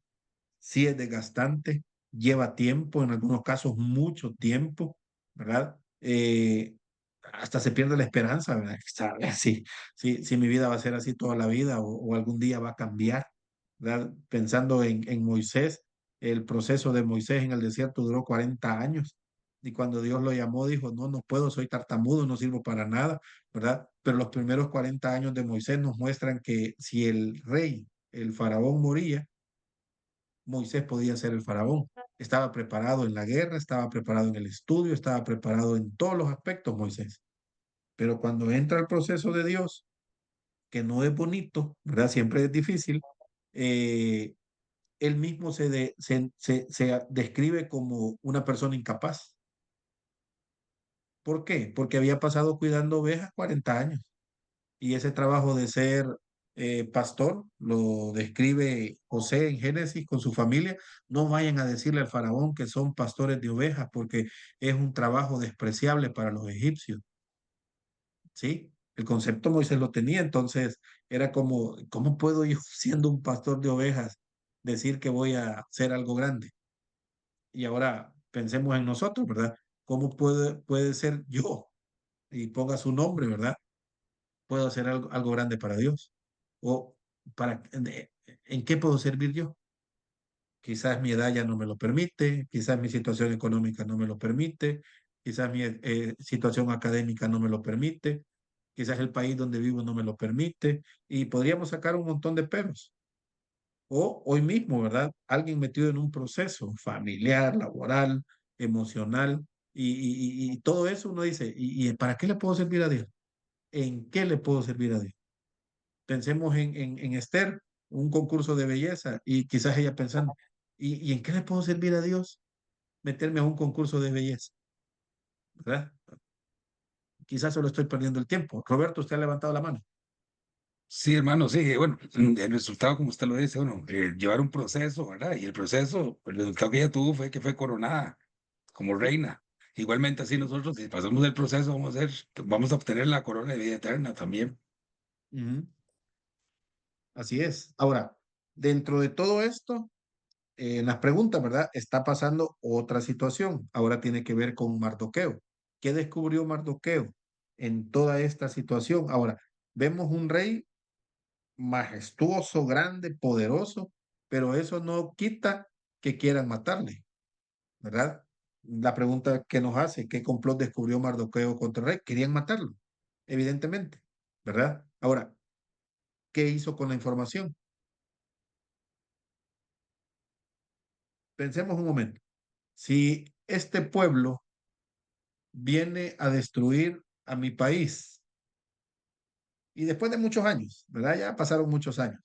A: sí es desgastante, lleva tiempo, en algunos casos mucho tiempo, ¿verdad? hasta se pierde la esperanza, ¿verdad? Sabe si mi vida va a ser así toda la vida o algún día va a cambiar, ¿verdad? Pensando en Moisés, el proceso de Moisés en el desierto duró 40 años. Y cuando Dios lo llamó, dijo, no, no puedo, soy tartamudo, no sirvo para nada, ¿verdad? Pero los primeros 40 años de Moisés nos muestran que si el rey, el faraón moría, Moisés podía ser el faraón. Estaba preparado en la guerra, estaba preparado en el estudio, estaba preparado en todos los aspectos, Moisés. Pero cuando entra el proceso de Dios, que no es bonito, ¿verdad? Siempre es difícil, eh, él mismo se describe como una persona incapaz. ¿Por qué? Porque había pasado cuidando ovejas 40 años y ese trabajo de ser pastor lo describe José en Génesis con su familia. No vayan a decirle al faraón que son pastores de ovejas porque es un trabajo despreciable para los egipcios. ¿Sí? El concepto Moisés lo tenía, entonces era como, ¿cómo puedo yo, siendo un pastor de ovejas, decir que voy a hacer algo grande? Y ahora pensemos en nosotros, ¿verdad? ¿Cómo puede ser yo? Y ponga su nombre, ¿verdad? Puedo hacer algo grande para Dios. O ¿en qué puedo servir yo? Quizás mi edad ya no me lo permite, quizás mi situación económica no me lo permite, quizás mi situación académica no me lo permite, quizás el país donde vivo no me lo permite, y podríamos sacar un montón de peros. O hoy mismo, ¿verdad? Alguien metido en un proceso familiar, laboral, emocional, y todo eso uno dice, ¿y para qué le puedo servir a Dios? ¿En qué le puedo servir a Dios? Pensemos en Esther, un concurso de belleza, y quizás ella pensando, ¿y en qué le puedo servir a Dios? Meterme a un concurso de belleza, ¿verdad? Quizás solo estoy perdiendo el tiempo. Roberto, usted ha levantado la mano.
C: Sí, hermano, sí, bueno, el resultado, como usted lo dice, bueno, llevar un proceso, ¿verdad? Y el proceso, el resultado que ella tuvo fue que fue coronada como
A: Sí.
C: reina. Igualmente así nosotros, si pasamos el proceso, vamos a obtener la corona de vida eterna también.
A: Ujú. Así es. Ahora, dentro de todo esto, en las preguntas, ¿verdad? Está pasando otra situación. Ahora tiene que ver con Mardoqueo. ¿Qué descubrió Mardoqueo en toda esta situación? Ahora, vemos un rey majestuoso, grande, poderoso, pero eso no quita que quieran matarle, ¿verdad? La pregunta que nos hace, ¿qué complot descubrió Mardoqueo contra el rey? Querían matarlo, evidentemente, ¿verdad? Ahora, ¿qué hizo con la información? Pensemos un momento. Si este pueblo viene a destruir a mi país, y después de muchos años, ¿verdad? Ya pasaron muchos años,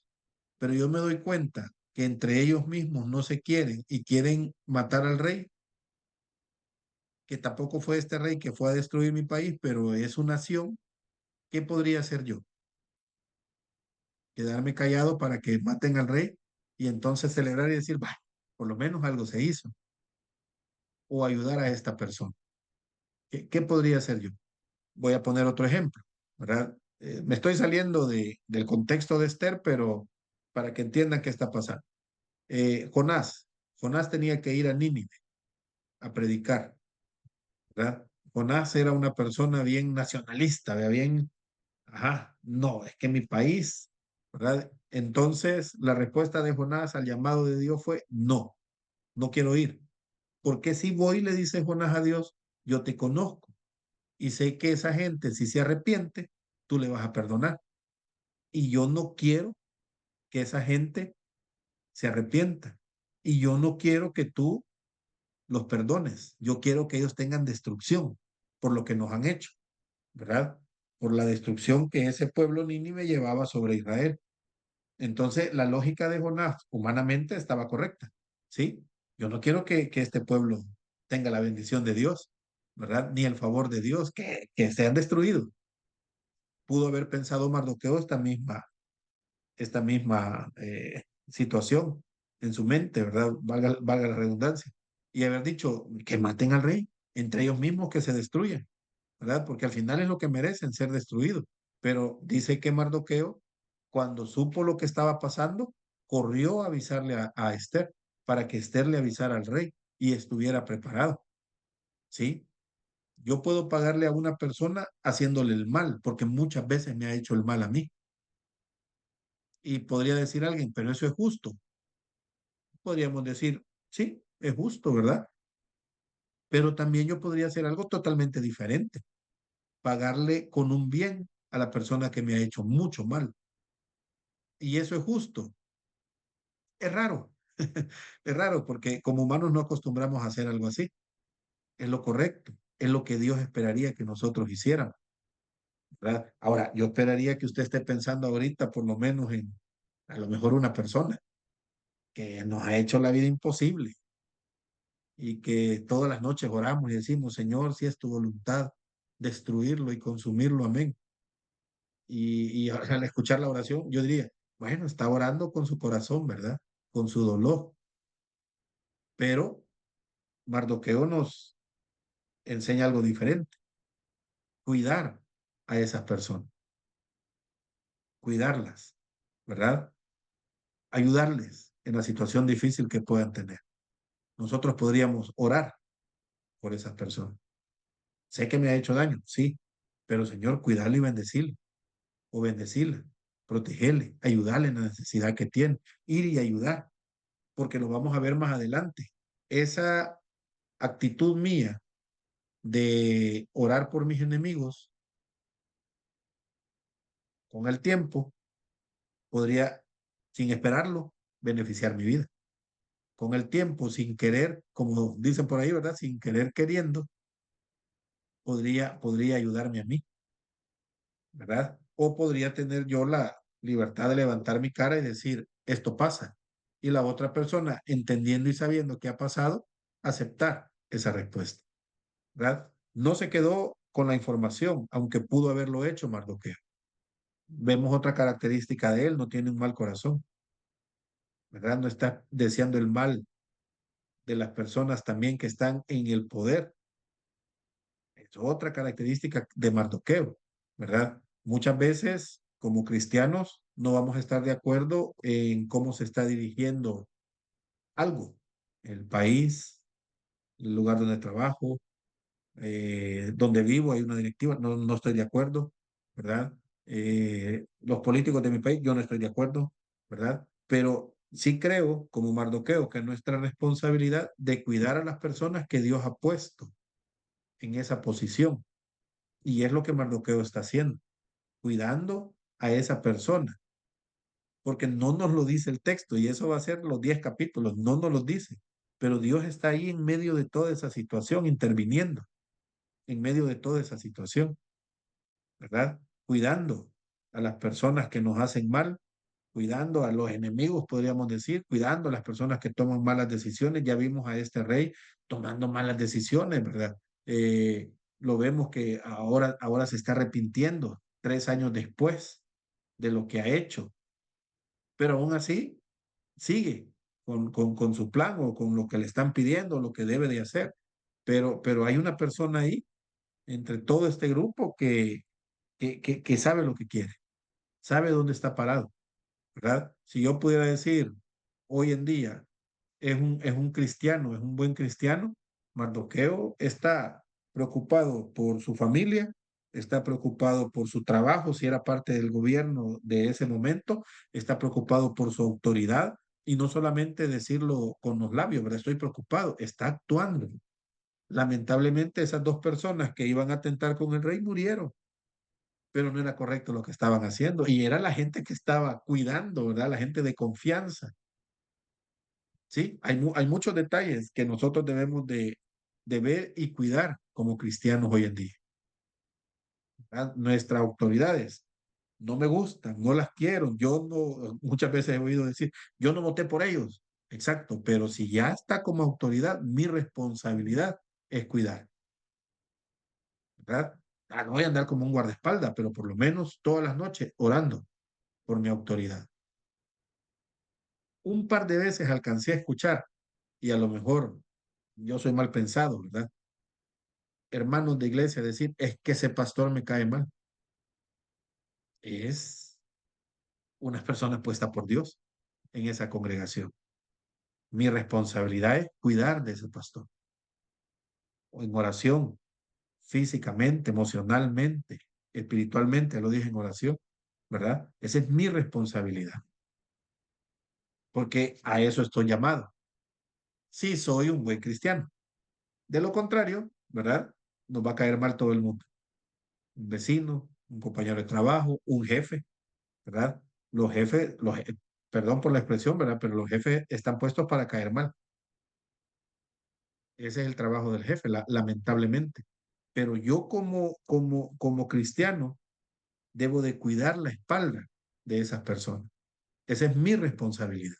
A: pero yo me doy cuenta que entre ellos mismos no se quieren y quieren matar al rey, que tampoco fue este rey que fue a destruir mi país, pero es una nación, ¿qué podría hacer yo? Quedarme callado para que maten al rey y entonces celebrar y decir, bah, por lo menos algo se hizo, o ayudar a esta persona. ¿Qué podría hacer yo? Voy a poner otro ejemplo, ¿verdad? Me estoy saliendo del contexto de Esther, pero para que entiendan qué está pasando. Jonás, Jonás tenía que ir a Nínive a predicar, ¿verdad? Jonás era una persona bien nacionalista, bien, ajá, no, es que mi país, ¿verdad? Entonces, la respuesta de Jonás al llamado de Dios fue, no, no quiero ir. Porque si voy, le dice Jonás a Dios, yo te conozco y sé que esa gente, si se arrepiente, tú le vas a perdonar. Y yo no quiero que esa gente se arrepienta. Y yo no quiero que tú los perdones. Yo quiero que ellos tengan destrucción por lo que nos han hecho, ¿verdad? Por la destrucción que ese pueblo Nínive llevaba sobre Israel. Entonces, la lógica de Jonás humanamente estaba correcta, ¿sí? Yo no quiero que este pueblo tenga la bendición de Dios, ¿verdad? Ni el favor de Dios, que sean destruidos. Pudo haber pensado Mardoqueo esta misma situación en su mente, ¿verdad? Valga la redundancia. Y haber dicho que maten al rey, entre ellos mismos que se destruyan, ¿verdad? Porque al final es lo que merecen ser destruidos. Pero dice que Mardoqueo, cuando supo lo que estaba pasando, corrió a avisarle a Esther para que Esther le avisara al rey y estuviera preparado, ¿sí? Yo puedo pagarle a una persona haciéndole el mal, porque muchas veces me ha hecho el mal a mí. Y podría decir alguien, pero eso es justo. Podríamos decir, sí, es justo, ¿verdad? Pero también yo podría hacer algo totalmente diferente, pagarle con un bien a la persona que me ha hecho mucho mal. Y eso es justo. Es raro. Es raro porque como humanos no acostumbramos a hacer algo así. Es lo correcto. Es lo que Dios esperaría que nosotros hiciéramos, ¿verdad? Ahora, yo esperaría que usted esté pensando ahorita por lo menos en a lo mejor una persona que nos ha hecho la vida imposible y que todas las noches oramos y decimos, Señor, si es tu voluntad, destruirlo y consumirlo, amén. Y al escuchar la oración, yo diría, bueno, está orando con su corazón, ¿verdad? Con su dolor. Pero Mardoqueo nos enseña algo diferente, cuidar a esas personas, cuidarlas, ¿verdad? Ayudarles en la situación difícil que puedan tener. Nosotros podríamos orar por esas personas. Sé que me ha hecho daño, sí, pero Señor, cuidarle y bendecirle, o bendecirla, protegerle, ayudarle en la necesidad que tiene, ir y ayudar, porque lo vamos a ver más adelante. Esa actitud mía de orar por mis enemigos, con el tiempo, podría, sin esperarlo, beneficiar mi vida. Con el tiempo, sin querer, como dicen por ahí, ¿verdad? Sin querer queriendo, podría ayudarme a mí, ¿verdad? O podría tener yo la libertad de levantar mi cara y decir, esto pasa. Y la otra persona, entendiendo y sabiendo qué ha pasado, aceptar esa respuesta, ¿verdad? No se quedó con la información, aunque pudo haberlo hecho Mardoqueo. Vemos otra característica de él, no tiene un mal corazón, ¿verdad? No está deseando el mal de las personas también que están en el poder. Es otra característica de Mardoqueo, ¿verdad? Muchas veces, como cristianos, no vamos a estar de acuerdo en cómo se está dirigiendo algo, el país, el lugar donde trabajo, donde vivo, hay una directiva, no estoy de acuerdo, ¿verdad? Los políticos de mi país, yo no estoy de acuerdo, ¿verdad? Pero sí creo, como Mardoqueo, que es nuestra responsabilidad de cuidar a las personas que Dios ha puesto en esa posición. Y es lo que Mardoqueo está haciendo, cuidando a esa persona, porque no nos lo dice el texto y eso va a ser los 10 capítulos, no nos lo dice, pero Dios está ahí en medio de toda esa situación, interviniendo en medio de toda esa situación, ¿verdad? Cuidando a las personas que nos hacen mal, cuidando a los enemigos, podríamos decir, cuidando a las personas que toman malas decisiones. Ya vimos a este rey tomando malas decisiones, ¿verdad? Lo vemos que ahora se está arrepintiendo 3 años después de lo que ha hecho, pero aún así sigue con su plan o con lo que le están pidiendo, lo que debe de hacer. Pero hay una persona ahí entre todo este grupo que sabe lo que quiere, sabe dónde está parado, ¿verdad? Si yo pudiera decir hoy en día es un cristiano, es un buen cristiano, Mardoqueo está preocupado por su familia, está preocupado por su trabajo, si era parte del gobierno de ese momento, está preocupado por su autoridad y no solamente decirlo con los labios, ¿verdad? Estoy preocupado, está actuando. Lamentablemente esas dos personas que iban a atentar con el rey murieron, pero no era correcto lo que estaban haciendo y era la gente que estaba cuidando, ¿verdad? La gente de confianza. Sí, hay muchos detalles que nosotros debemos de ver y cuidar como cristianos hoy en día, ¿verdad? Nuestras autoridades no me gustan, no las quiero. Yo no, muchas veces he oído decir, yo no voté por ellos. Exacto, pero si ya está como autoridad, mi responsabilidad es cuidar, ¿verdad? No voy a andar como un guardaespaldas, pero por lo menos todas las noches orando por mi autoridad. Un par de veces alcancé a escuchar, y a lo mejor yo soy mal pensado, ¿verdad? Hermanos de iglesia decir, es que ese pastor me cae mal. Es una persona puesta por Dios en esa congregación. Mi responsabilidad es cuidar de ese pastor. O en oración, físicamente, emocionalmente, espiritualmente, lo dije en oración, ¿verdad? Esa es mi responsabilidad, porque a eso estoy llamado. Sí, soy un buen cristiano. De lo contrario, ¿verdad? Nos va a caer mal todo el mundo. Un vecino, un compañero de trabajo, un jefe, ¿verdad? Los jefes, perdón por la expresión, ¿verdad? Pero los jefes están puestos para caer mal. Ese es el trabajo del jefe, lamentablemente. Pero yo como cristiano debo de cuidar la espalda de esas personas. Esa es mi responsabilidad,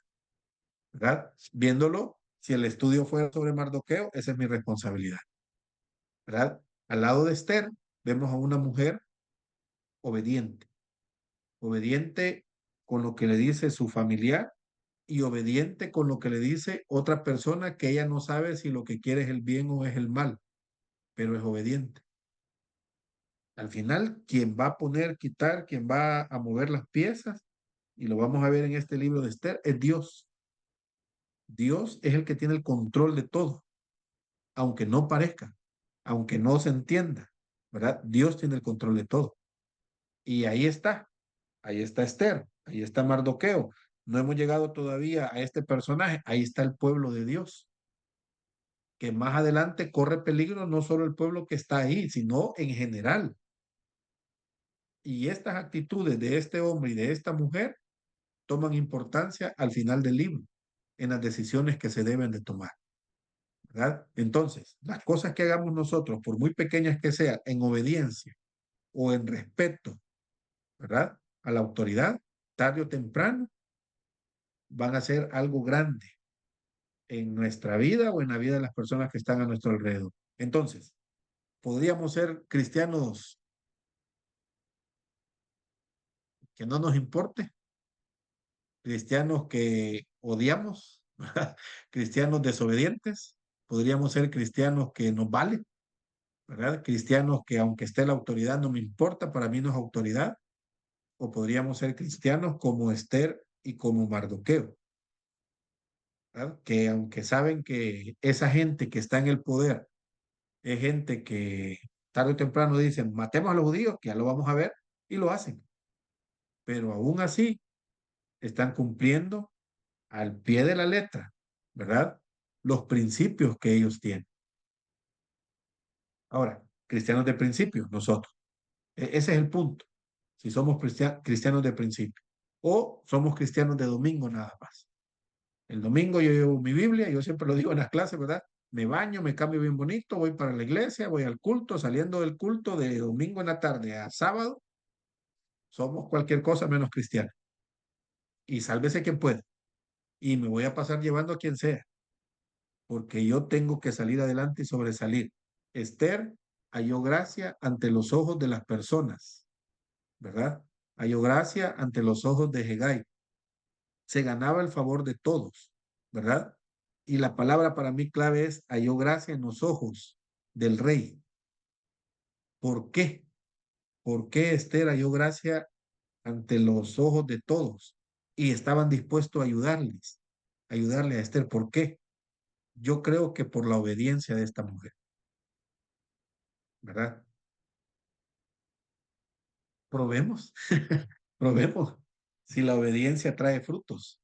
A: ¿verdad? Viéndolo, si el estudio fuera sobre Mardoqueo, esa es mi responsabilidad, ¿verdad? Al lado de Esther, vemos a una mujer obediente, obediente con lo que le dice su familiar y obediente con lo que le dice otra persona que ella no sabe si lo que quiere es el bien o es el mal, pero es obediente. Al final, quien va a poner, quitar, quien va a mover las piezas, y lo vamos a ver en este libro de Esther, es Dios. Dios es el que tiene el control de todo, aunque no parezca, aunque no se entienda, ¿verdad? Dios tiene el control de todo. Y ahí está Esther, ahí está Mardoqueo. No hemos llegado todavía a este personaje, ahí está el pueblo de Dios, que más adelante corre peligro no solo el pueblo que está ahí, sino en general. Y estas actitudes de este hombre y de esta mujer toman importancia al final del libro, en las decisiones que se deben de tomar, ¿verdad? Entonces, las cosas que hagamos nosotros, por muy pequeñas que sean, en obediencia o en respeto, ¿verdad? A la autoridad, tarde o temprano, van a ser algo grande en nuestra vida o en la vida de las personas que están a nuestro alrededor. Entonces, podríamos ser cristianos que no nos importe, cristianos que odiamos, cristianos desobedientes, podríamos ser cristianos que nos vale, ¿verdad? Cristianos que aunque esté la autoridad no me importa, para mí no es autoridad, o podríamos ser cristianos como Esther y como Mardoqueo, ¿verdad? Que aunque saben que esa gente que está en el poder es gente que tarde o temprano dicen, matemos a los judíos, que ya lo vamos a ver, y lo hacen. Pero aún así están cumpliendo al pie de la letra, ¿verdad? Los principios que ellos tienen. Ahora, cristianos de principio, nosotros. Ese es el punto. Si somos cristianos de principio o somos cristianos de domingo nada más. El domingo yo llevo mi Biblia, yo siempre lo digo en las clases, ¿verdad? Me baño, me cambio bien bonito, voy para la iglesia, voy al culto, saliendo del culto de domingo en la tarde a sábado, somos cualquier cosa menos cristianos. Y sálvese quien pueda. Y me voy a pasar llevando a quien sea, porque yo tengo que salir adelante y sobresalir. Esther halló gracia ante los ojos de las personas, ¿verdad? Halló gracia ante los ojos de Hegai. Se ganaba el favor de todos, ¿verdad? Y la palabra para mí clave es halló gracia en los ojos del rey. ¿Por qué? ¿Por qué Esther halló gracia ante los ojos de todos? Y estaban dispuestos a ayudarle a Esther. ¿Por qué? Yo creo que por la obediencia de esta mujer, ¿verdad? Probemos, probemos si la obediencia trae frutos,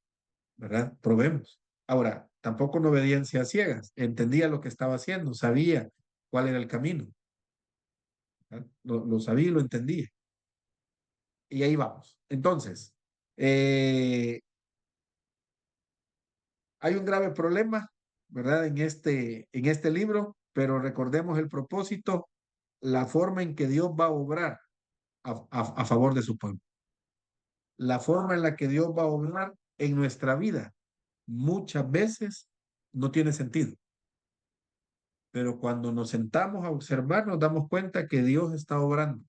A: ¿verdad? Probemos. Ahora, tampoco una obediencia a ciegas. Entendía lo que estaba haciendo, sabía cuál era el camino. ¿Verdad? Lo sabía y lo entendía. Y ahí vamos. Entonces, hay un grave problema, ¿verdad? En este libro, pero recordemos el propósito, la forma en que Dios va a obrar a favor de su pueblo. La forma en la que Dios va a obrar en nuestra vida muchas veces no tiene sentido. Pero cuando nos sentamos a observar, nos damos cuenta que Dios está obrando.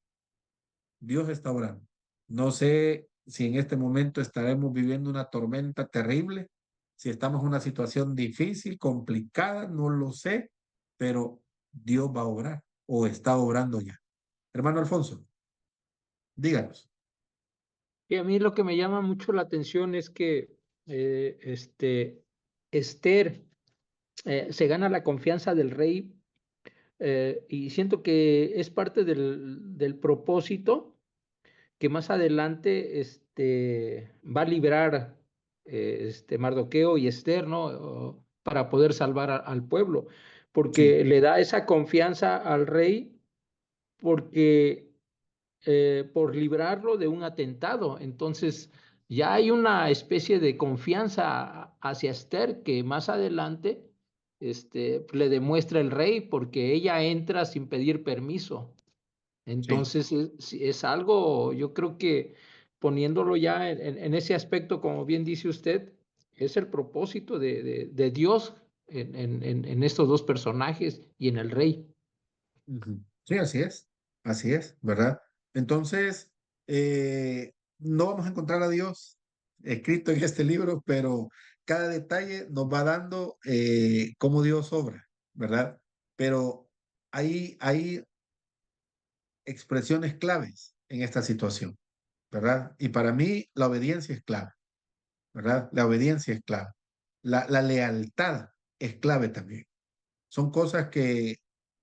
A: Dios está obrando. No sé si en este momento estaremos viviendo una tormenta terrible, si estamos en una situación difícil, complicada, no lo sé, pero Dios va a obrar o está obrando ya. Hermano Alfonso, díganos.
D: Y a mí lo que me llama mucho la atención es que Esther se gana la confianza del rey y siento que es parte del propósito que más adelante va a librar Mardoqueo y Esther, ¿no? Para poder salvar al pueblo,
A: Sí,
D: porque le da esa confianza al rey, porque por librarlo de un atentado. Entonces, ya hay una especie de confianza hacia Esther que más adelante le demuestra el rey, porque ella entra sin pedir permiso.
A: sí.
D: Entonces, es algo, yo creo que poniéndolo ya en ese aspecto, como bien dice usted, es el propósito de Dios en estos dos personajes y en el rey.
A: Ujú. Sí, así es, ¿verdad? Entonces, no vamos a encontrar a Dios escrito en este libro, pero cada detalle nos va dando cómo Dios obra, ¿verdad? Pero hay expresiones claves en esta situación, ¿verdad? Y para mí la obediencia es clave, ¿verdad? La obediencia es clave. La lealtad es clave también. Son cosas que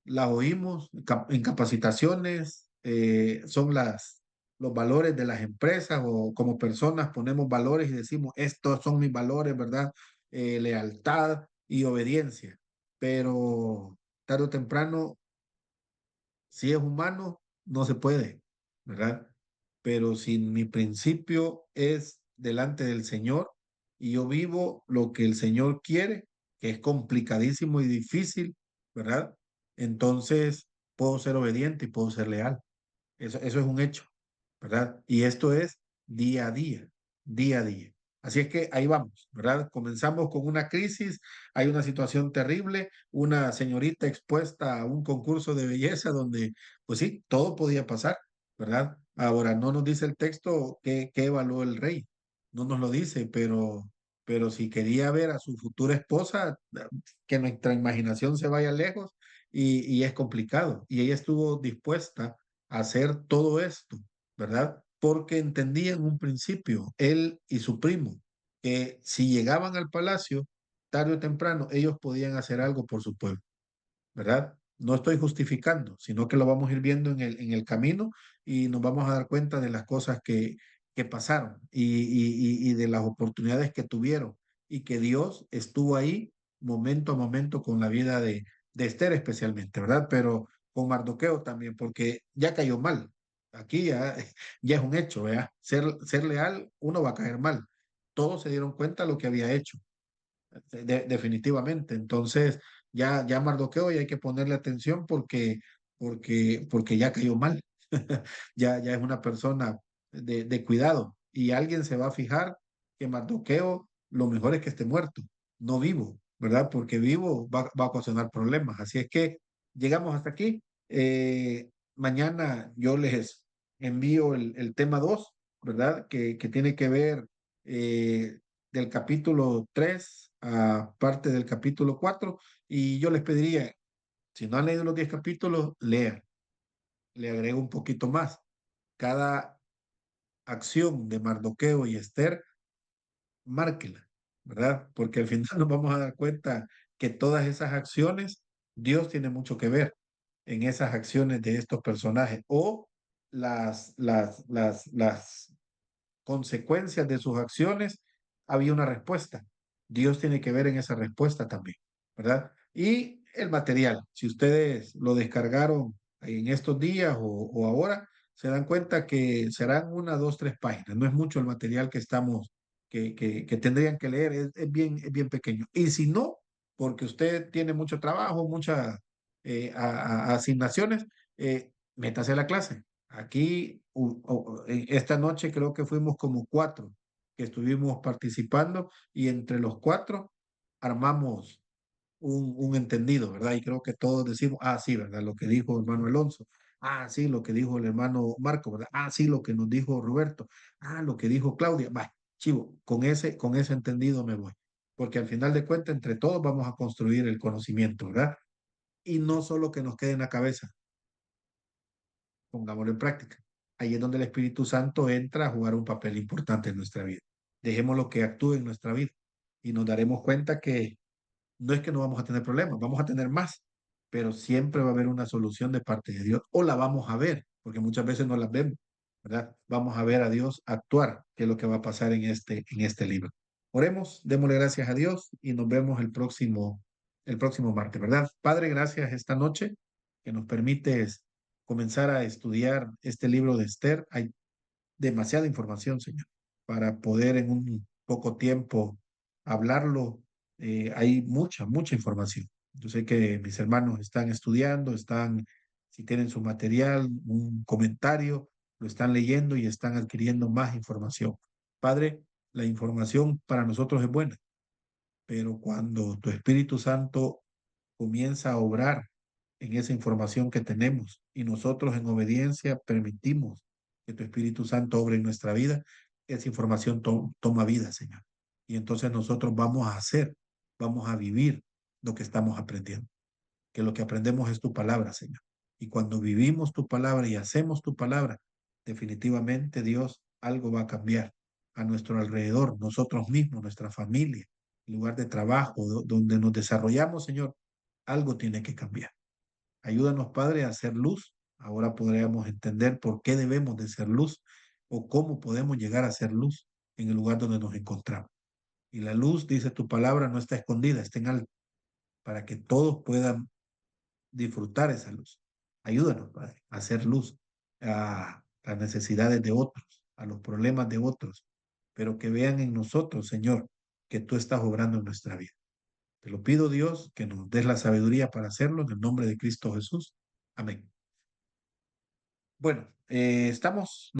A: las oímos en capacitaciones, son los valores de las empresas o como personas ponemos valores y decimos, estos son mis valores, ¿verdad? Lealtad y obediencia. Pero tarde o temprano, si es humano, no se puede, ¿verdad? Pero si mi principio es delante del Señor y yo vivo lo que el Señor quiere, que es complicadísimo y difícil, ¿verdad? Entonces puedo ser obediente y puedo ser leal. Eso es un hecho, ¿verdad? Y esto es día a día, día a día. Así es que ahí vamos, ¿verdad? Comenzamos con una crisis, hay una situación terrible, una señorita expuesta a un concurso de belleza donde, pues sí, todo podía pasar, ¿verdad? Ahora, no nos dice el texto qué evaluó el rey, no nos lo dice, pero si quería ver a su futura esposa, que nuestra imaginación se vaya lejos y es complicado. Y ella estuvo dispuesta hacer todo esto, ¿verdad? Porque entendía en un principio, él y su primo, que si llegaban al palacio, tarde o temprano, ellos podían hacer algo por su pueblo, ¿verdad? No estoy justificando, sino que lo vamos a ir viendo en el camino y nos vamos a dar cuenta de las cosas que pasaron y de las oportunidades que tuvieron y que Dios estuvo ahí momento a momento con la vida de Esther especialmente, ¿verdad? Pero con Mardoqueo también, porque ya cayó mal. Aquí ya, ya es un hecho, ¿verdad? Ser leal, uno va a caer mal. Todos se dieron cuenta de lo que había hecho definitivamente. Entonces, ya Mardoqueo y hay que ponerle atención porque ya cayó mal. Ya es una persona de cuidado y alguien se va a fijar que Mardoqueo lo mejor es que esté muerto, no vivo, ¿verdad? Porque vivo va a ocasionar problemas. Así es que llegamos hasta aquí. Mañana yo les envío el tema 2, ¿verdad? Que tiene que ver del capítulo 3 a parte del capítulo 4 y yo les pediría, si no han leído los 10 capítulos, lean, le agrego un poquito más. Cada acción de Mardoqueo y Esther, márquela, ¿verdad? Porque al final nos vamos a dar cuenta que todas esas acciones, Dios tiene mucho que ver en esas acciones de estos personajes o las consecuencias de sus acciones, había una respuesta. Dios tiene que ver en esa respuesta también, ¿verdad? Y el material, si ustedes lo descargaron en estos días o ahora, se dan cuenta que serán una, dos, tres páginas. No es mucho el material que estamos, que tendrían que leer, es bien pequeño. Y si no, porque usted tiene mucho trabajo, muchas asignaciones, métase a la clase. Aquí, esta noche creo que fuimos como 4 que estuvimos participando y entre los 4 armamos un entendido, ¿verdad? Y creo que todos decimos, ah, sí, ¿verdad? Lo que dijo el hermano Alonso, ah, sí, lo que dijo el hermano Marco, ¿verdad? Ah, sí, lo que nos dijo Roberto, ah, lo que dijo Claudia, va, chivo, con ese entendido me voy, porque al final de cuentas, entre todos vamos a construir el conocimiento, ¿verdad? Y no solo que nos quede en la cabeza, pongámoslo en práctica. Ahí es donde el Espíritu Santo entra a jugar un papel importante en nuestra vida. Dejémoslo que actúe en nuestra vida y nos daremos cuenta que no es que no vamos a tener problemas, vamos a tener más, pero siempre va a haber una solución de parte de Dios, o la vamos a ver, porque muchas veces no la vemos, ¿verdad? Vamos a ver a Dios actuar, que es lo que va a pasar en este libro. Oremos, démosle gracias a Dios y nos vemos el próximo martes, ¿verdad? Padre, gracias esta noche que nos permites comenzar a estudiar este libro de Esther. Hay demasiada información, Señor, para poder en un poco tiempo hablarlo. Hay mucha información. Yo sé que mis hermanos están estudiando, si tienen su material, un comentario, lo están leyendo y están adquiriendo más información. Padre, la información para nosotros es buena, pero cuando tu Espíritu Santo comienza a obrar en esa información que tenemos y nosotros en obediencia permitimos que tu Espíritu Santo obre en nuestra vida, esa información toma vida, Señor. Y entonces nosotros vamos a hacer, vamos a vivir lo que estamos aprendiendo, que lo que aprendemos es tu palabra, Señor. Y cuando vivimos tu palabra y hacemos tu palabra, definitivamente, Dios, algo va a cambiar a nuestro alrededor, nosotros mismos, nuestra familia, el lugar de trabajo, donde nos desarrollamos, Señor, algo tiene que cambiar. Ayúdanos, Padre, a hacer luz. Ahora podríamos entender por qué debemos de ser luz o cómo podemos llegar a ser luz en el lugar donde nos encontramos. Y la luz, dice tu palabra, no está escondida, está en alto, para que todos puedan disfrutar esa luz. Ayúdanos, Padre, a hacer luz a las necesidades de otros, a los problemas de otros, pero que vean en nosotros, Señor, que tú estás obrando en nuestra vida. Te lo pido, Dios, que nos des la sabiduría para hacerlo en el nombre de Cristo Jesús. Amén. Bueno, estamos